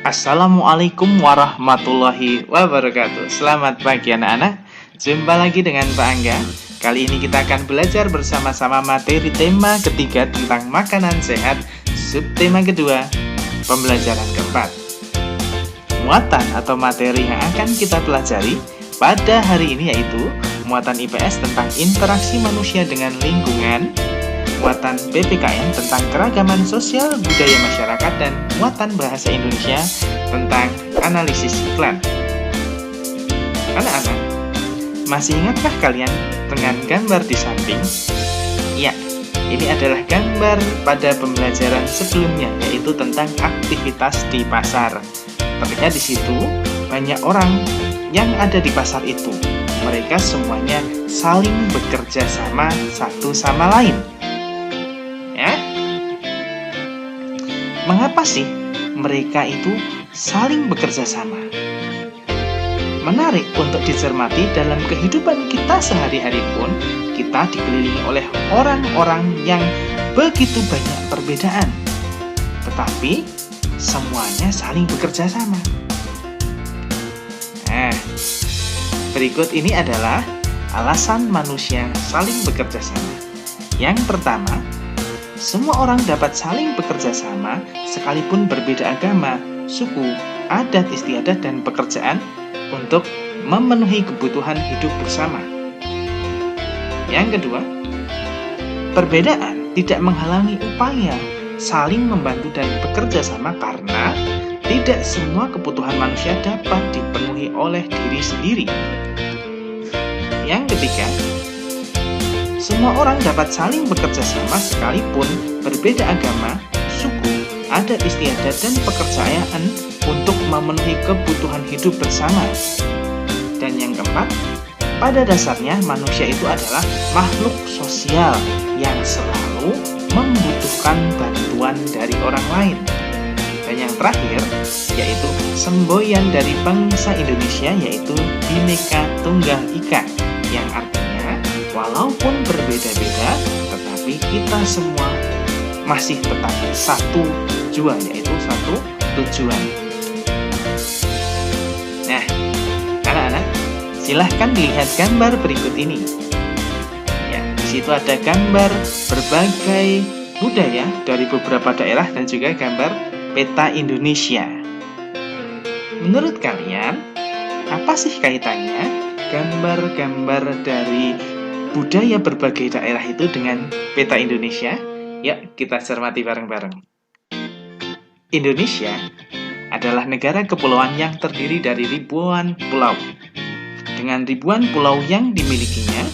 Assalamualaikum warahmatullahi wabarakatuh. Selamat pagi anak-anak. Jumpa lagi dengan Pak Angga. Kali ini kita akan belajar bersama-sama materi tema ketiga tentang makanan sehat. Subtema kedua, pembelajaran keempat. Muatan atau materi yang akan kita pelajari pada hari ini yaitu muatan IPS tentang interaksi manusia dengan lingkungan, muatan PPKN tentang keragaman sosial budaya masyarakat, dan muatan bahasa Indonesia tentang analisis iklan. Anak-anak, masih ingatkah kalian dengan gambar di samping? Ya, ini adalah gambar pada pembelajaran sebelumnya, yaitu tentang aktivitas di pasar. Terlihat di situ banyak orang yang ada di pasar itu. Mereka semuanya saling bekerja sama satu sama lain. Ya, mengapa sih mereka itu saling bekerja sama? Menarik untuk dicermati dalam kehidupan kita sehari-hari pun kita dikelilingi oleh orang-orang yang begitu banyak perbedaan, tetapi semuanya saling bekerja sama. Nah, berikut ini adalah alasan manusia saling bekerja sama. Yang pertama, semua orang dapat saling bekerja sama sekalipun berbeda agama, suku, adat istiadat, dan pekerjaan untuk memenuhi kebutuhan hidup bersama. Yang kedua, perbedaan tidak menghalangi upaya saling membantu dan bekerja sama karena tidak semua kebutuhan manusia dapat dipenuhi oleh diri sendiri. Yang ketiga, semua orang dapat saling bekerja sama sekalipun berbeda agama, suku, adat istiadat, dan pekerjaan untuk memenuhi kebutuhan hidup bersama. Dan yang keempat, pada dasarnya manusia itu adalah makhluk sosial yang selalu membutuhkan bantuan dari orang lain. Dan yang terakhir, yaitu semboyan dari bangsa Indonesia, yaitu Bhinneka Tunggal Ika, yang artinya walaupun berbeda-beda, tetapi kita semua masih tetap satu tujuan, yaitu satu tujuan. Nah, anak-anak, silahkan dilihat gambar berikut ini. Ya, di situ ada gambar berbagai budaya dari beberapa daerah dan juga gambar peta Indonesia. Menurut kalian, apa sih kaitannya gambar-gambar dari budaya berbagai daerah itu dengan peta Indonesia? Yuk, kita cermati bareng-bareng. Indonesia adalah negara kepulauan yang terdiri dari ribuan pulau. Dengan ribuan pulau yang dimilikinya,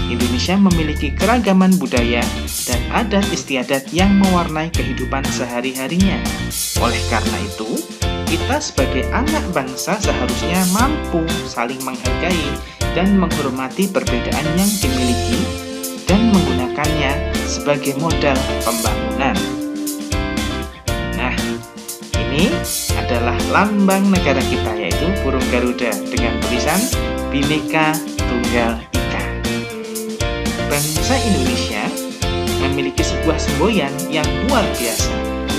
Indonesia memiliki keragaman budaya dan adat istiadat yang mewarnai kehidupan sehari-harinya. Oleh karena itu, kita sebagai anak bangsa seharusnya mampu saling menghargai dan menghormati perbedaan yang dimiliki dan menggunakannya sebagai modal pembangunan. Nah, ini adalah lambang negara kita, yaitu burung Garuda dengan tulisan Bhinneka Tunggal Ika. Bangsa Indonesia memiliki sebuah semboyan yang luar biasa,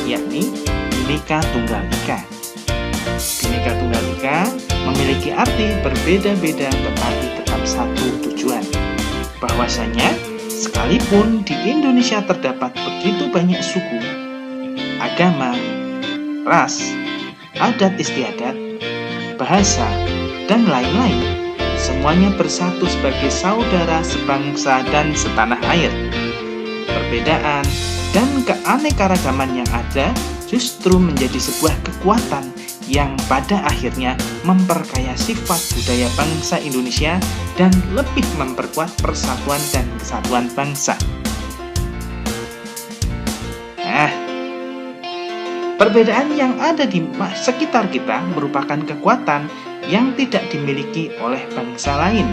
yakni Bhinneka Tunggal Ika. Bhinneka Tunggal Ika memiliki arti berbeda-beda tetapi tetap satu tujuan. Bahwasanya sekalipun di Indonesia terdapat begitu banyak suku, agama, ras, adat istiadat, bahasa, dan lain-lain, semuanya bersatu sebagai saudara sebangsa dan setanah air. Perbedaan dan keanekaragaman yang ada justru menjadi sebuah kekuatan yang pada akhirnya memperkaya sifat budaya bangsa Indonesia dan lebih memperkuat persatuan dan kesatuan bangsa. Nah, perbedaan yang ada di sekitar kita merupakan kekuatan yang tidak dimiliki oleh bangsa lain.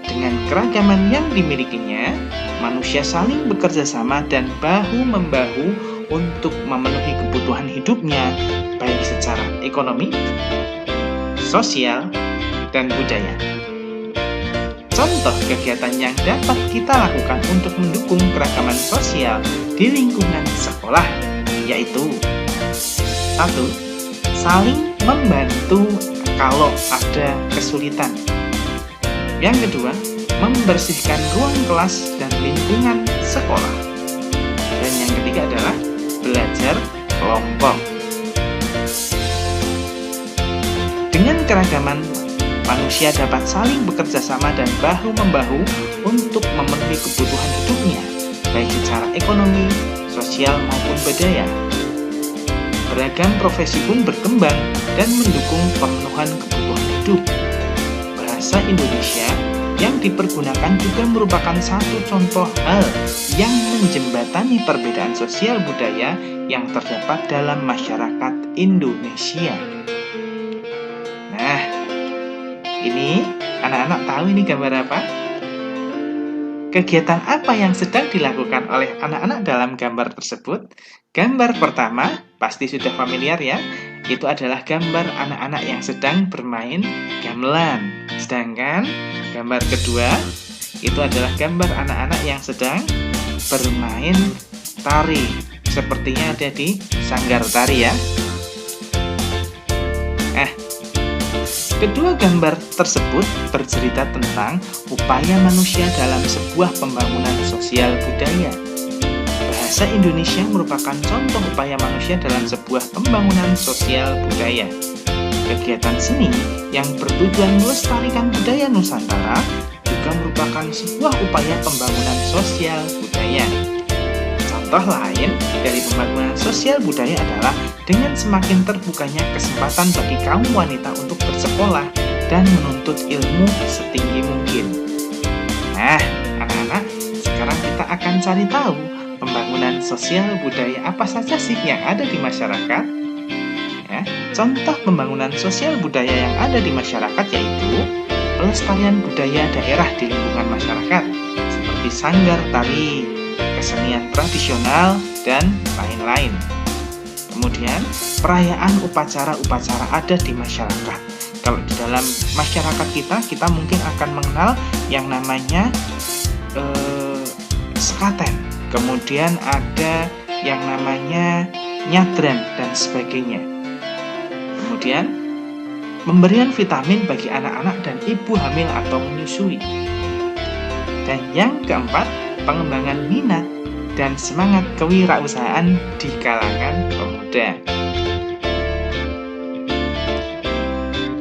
Dengan keragaman yang dimilikinya, manusia saling bekerja sama dan bahu-membahu untuk memenuhi kebutuhan hidupnya, baik secara ekonomi, sosial, dan budaya. Contoh kegiatan yang dapat kita lakukan untuk mendukung keragaman sosial di lingkungan sekolah, yaitu 1. saling membantu kalau ada kesulitan. Yang kedua, membersihkan ruang kelas dan lingkungan sekolah. Dan yang ketiga adalah belajar kelompok. Dengan keragaman, manusia dapat saling bekerja sama dan bahu-membahu untuk memenuhi kebutuhan hidupnya, baik secara ekonomi, sosial, maupun budaya. Beragam profesi pun berkembang dan mendukung pemenuhan kebutuhan hidup. Bahasa Indonesia yang dipergunakan juga merupakan satu contoh hal yang menjembatani perbedaan sosial budaya yang terdapat dalam masyarakat Indonesia. Nah, ini anak-anak tahu ini gambar apa? Kegiatan apa yang sedang dilakukan oleh anak-anak dalam gambar tersebut? Gambar pertama pasti sudah familiar ya. Itu adalah gambar anak-anak yang sedang bermain gamelan. Sedangkan gambar kedua itu adalah gambar anak-anak yang sedang bermain tari. Sepertinya ada di sanggar tari ya. Kedua gambar tersebut bercerita tentang upaya manusia dalam sebuah pembangunan sosial budaya. Bahasa Indonesia merupakan contoh upaya manusia dalam sebuah pembangunan sosial budaya. Kegiatan seni yang bertujuan melestarikan budaya Nusantara juga merupakan sebuah upaya pembangunan sosial budaya. Contoh lain dari pembangunan sosial budaya adalah dengan semakin terbukanya kesempatan bagi kaum wanita untuk bersekolah dan menuntut ilmu setinggi mungkin. Nah, anak-anak, sekarang kita akan cari tahu pembangunan sosial budaya apa saja sih yang ada di masyarakat. Ya, contoh pembangunan sosial budaya yang ada di masyarakat yaitu pelestarian budaya daerah di lingkungan masyarakat, seperti sanggar tari, kesenian tradisional, dan lain-lain. Kemudian, perayaan upacara-upacara adat di masyarakat. Kalau di dalam masyarakat kita mungkin akan mengenal yang namanya sekaten. Kemudian ada yang namanya nyadran dan sebagainya. Kemudian, pemberian vitamin bagi anak-anak dan ibu hamil atau menyusui. Dan yang keempat, pengembangan minat dan semangat kewirausahaan di kalangan pemuda.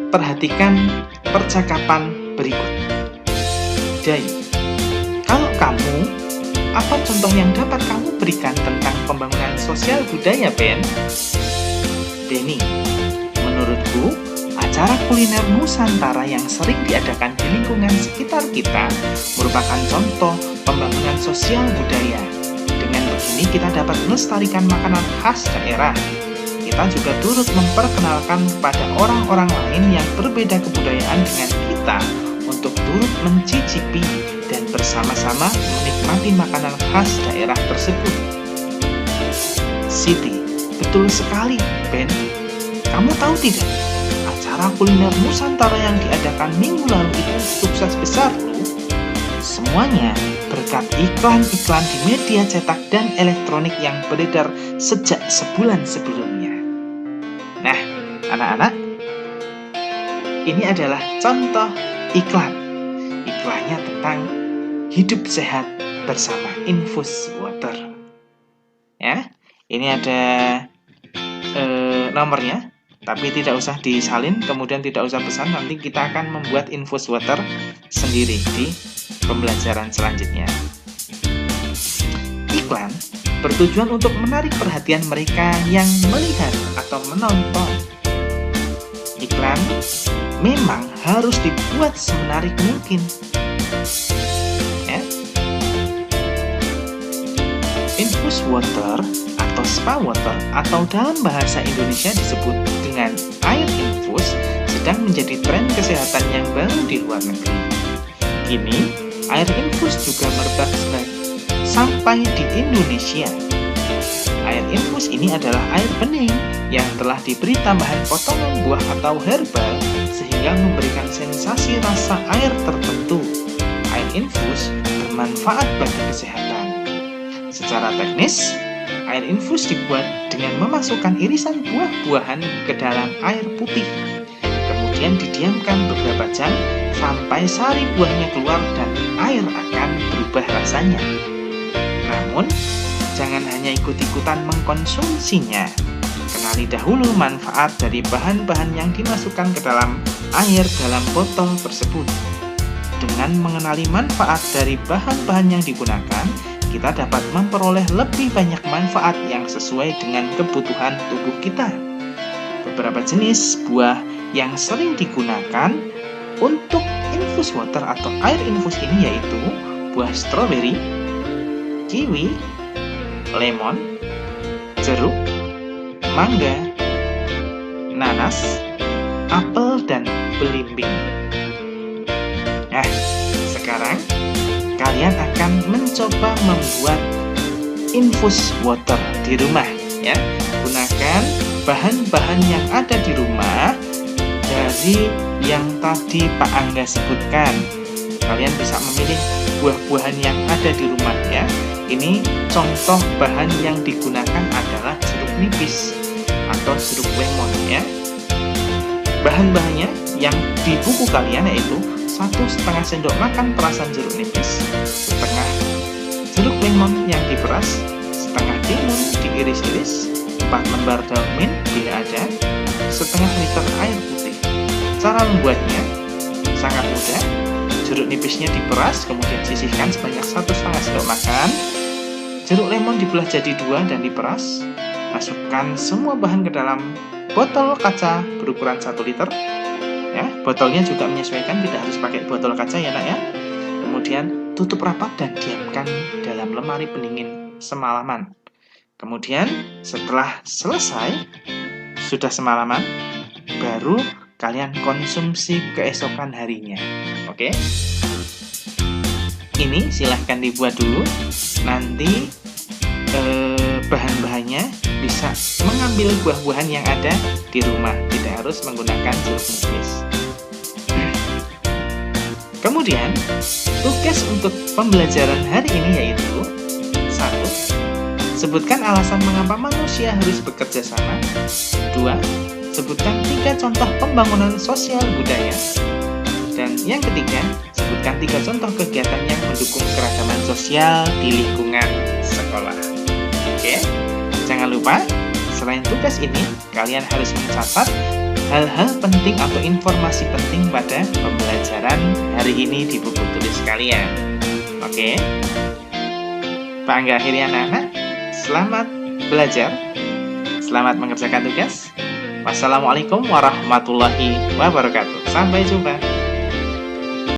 Perhatikan percakapan berikut. Dayu, kalau kamu, apa contoh yang dapat kamu berikan tentang pembangunan sosial budaya, Ben? Denny, menurutku, acara kuliner Nusantara yang sering diadakan di lingkungan sekitar kita merupakan contoh pembangunan sosial budaya. Dengan begini kita dapat melestarikan makanan khas daerah. Kita juga turut memperkenalkan kepada orang-orang lain yang berbeda kebudayaan dengan kita untuk turut mencicipi dan bersama-sama menikmati makanan khas daerah tersebut. Siti, betul sekali, Ben. Kamu tahu tidak? Acara kuliner Nusantara yang diadakan minggu lalu itu sukses besar loh. Semuanya berkat iklan-iklan di media cetak dan elektronik yang beredar sejak sebulan sebelumnya. Nah, anak-anak, ini adalah contoh iklan. Iklannya tentang hidup sehat bersama Infus Water. Ya, ini ada nomornya. Tapi tidak usah disalin, kemudian tidak usah pesan, nanti kita akan membuat Infus Water sendiri di pembelajaran selanjutnya. Iklan bertujuan untuk menarik perhatian mereka yang melihat atau menonton. Iklan memang harus dibuat semenarik mungkin. Ya. Infus Water atau spa water atau dalam bahasa Indonesia disebut dengan air infus sedang menjadi tren kesehatan yang baru di luar negeri. Kini, air infus juga merebak sampai di Indonesia. Air infus ini adalah air bening yang telah diberi tambahan potongan buah atau herbal sehingga memberikan sensasi rasa air tertentu. Air infus bermanfaat bagi kesehatan. Secara teknis, Air infus dibuat dengan memasukkan irisan buah-buahan ke dalam air putih. Kemudian didiamkan beberapa jam sampai sari buahnya keluar dan air akan berubah rasanya. Namun, jangan hanya ikut-ikutan mengkonsumsinya. Kenali dahulu manfaat dari bahan-bahan yang dimasukkan ke dalam air dalam botol tersebut. Dengan mengenali manfaat dari bahan-bahan yang digunakan, kita dapat memperoleh lebih banyak manfaat yang sesuai dengan kebutuhan tubuh kita. Beberapa jenis buah yang sering digunakan untuk infus water atau air infus ini yaitu buah stroberi, kiwi, lemon, jeruk, mangga, nanas, apel, dan belimbing. Nah, sekarang kalian akan mencoba membuat infus water di rumah ya. Gunakan bahan-bahan yang ada di rumah dari yang tadi Pak Angga sebutkan. Kalian bisa memilih buah-buahan yang ada di rumah ya. Ini contoh bahan yang digunakan adalah jeruk nipis atau jeruk lemon ya. Bahan-bahannya yang di buku kalian yaitu 1,5 sendok makan perasan jeruk nipis, setengah jeruk lemon yang diperas, setengah timun diiris-iris, 4 lembar daun mint bila ada, setengah liter air putih. Cara membuatnya sangat mudah. Jeruk nipisnya diperas, kemudian sisihkan sebanyak 1,5 sendok makan. Jeruk lemon dibelah jadi 2 dan diperas. Masukkan semua bahan ke dalam botol kaca berukuran 1 liter. Ya, botolnya juga menyesuaikan, tidak harus pakai botol kaca ya nak ya. Kemudian tutup rapat dan diamkan dalam lemari pendingin semalaman. Kemudian setelah selesai, sudah semalaman, baru kalian konsumsi keesokan harinya. Oke? Ini silahkan dibuat dulu. Nanti bahan-bahannya bisa mengambil buah-buahan yang ada di rumah, tidak harus menggunakan jeruk nipis. Kemudian, tugas untuk pembelajaran hari ini yaitu 1. Sebutkan alasan mengapa manusia harus bekerja sama. 2. Sebutkan 3 contoh pembangunan sosial budaya. Dan yang ketiga, sebutkan 3 contoh kegiatan yang mendukung keragaman sosial di lingkungan sekolah. Oke? Jangan lupa, selain tugas ini, kalian harus mencatat hal-hal penting atau informasi penting pada pembelajaran hari ini di buku tulis kalian. Oke? Pak Angga akhiri anak-anak, selamat belajar, selamat mengerjakan tugas. Wassalamualaikum warahmatullahi wabarakatuh. Sampai jumpa.